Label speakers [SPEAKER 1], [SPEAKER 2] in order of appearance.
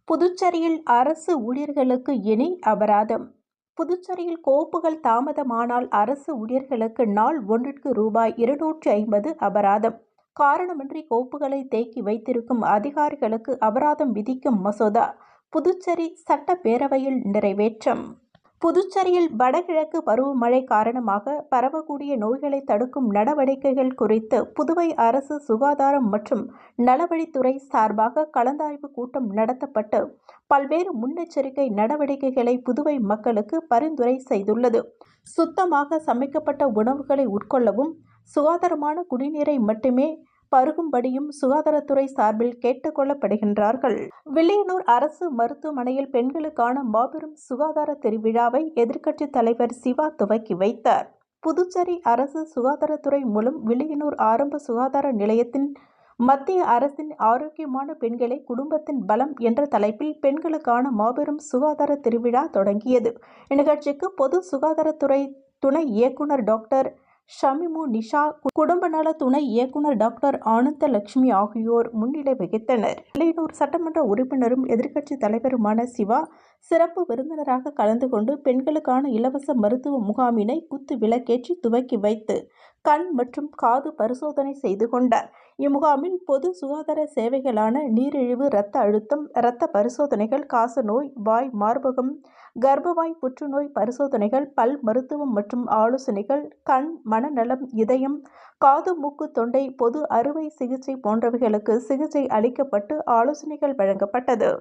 [SPEAKER 1] புதுச்சேரியில் அரசு ஊழியர்களுக்கு இனி அபராதம். புதுச்சேரியில் கோப்புகள் தாமதமானால் அரசு ஊழியர்களுக்கு நாள் ஒன்றிற்கு ரூபாய் 250 அபராதம். காரணமின்றி கோப்புகளை தேக்கி வைத்திருக்கும் அதிகாரிகளுக்கு அபராதம் விதிக்கும் மசோதா புதுச்சேரி சட்டப்பேரவையில் நிறைவேற்றம். புதுச்சேரியில் வடகிழக்கு பருவமழை காரணமாக பரவக்கூடிய நோய்களை தடுக்கும் நடவடிக்கைகள் குறித்து புதுவை அரசு சுகாதாரம் மற்றும் நலவழித்துறை சார்பாக கலந்தாய்வு கூட்டம் நடத்தப்பட்டு பல்வேறு முன்னெச்சரிக்கை நடவடிக்கைகளை புதுவை மக்களுக்கு பரிந்துரை செய்துள்ளது. சுத்தமாக சமைக்கப்பட்ட உணவுகளை உட்கொள்ளவும், சுகாதாரமான குடிநீரை மட்டுமே பருகும்படியும் சுகாதாரத்துறை சார்பில் கேட்டுக் கொள்ளப்படுகின்றார்கள். வில்லியனூர் அரசு மருத்துவமனையில் பெண்களுக்கான மாபெரும் சுகாதார திருவிழாவை எதிர்க்கட்சித் தலைவர் சிவா துவக்கி வைத்தார். புதுச்சேரி அரசு சுகாதாரத்துறை மூலம் வில்லியனூர் ஆரம்ப சுகாதார நிலையத்தின் மத்திய அரசின் ஆரோக்கியமான பெண்களே குடும்பத்தின் பலம் என்ற தலைப்பில் பெண்களுக்கான மாபெரும் சுகாதார திருவிழா தொடங்கியது. இந்நிகழ்ச்சிக்கு பொது சுகாதாரத்துறை துணை இயக்குனர் டாக்டர் ஷமிமு நிஷா, குடும்ப நல துணை இயக்குனர் டாக்டர் ஆனந்தலட்சுமி ஆகியோர் முன்னிலை வகித்தனர். வில்லியனூர் சட்டமன்ற உறுப்பினரும் எதிர்க்கட்சித் தலைவருமான சிவா சிறப்பு விருந்தினராக கலந்து கொண்டு பெண்களுக்கான இலவச மருத்துவ முகாமினை குத்து விளக்கேற்றி துவக்கி வைத்து கண் மற்றும் காது பரிசோதனை செய்து கொண்டார். இம்முகாமில் பொது சுகாதார சேவைகளான நீரிழிவு, இரத்த அழுத்தம், இரத்த பரிசோதனைகள், காசநோய், வாய் மார்பகம், கர்ப்பவாய் புற்றுநோய் பரிசோதனைகள், பல் மருத்துவம் மற்றும் ஆலோசனைகள், கண், மனநலம், இதயம், காது, மூக்கு, தொண்டை, பொது அறுவை சிகிச்சை போன்றவைகளுக்கு சிகிச்சை அளிக்கப்பட்டு ஆலோசனைகள் வழங்கப்பட்டது.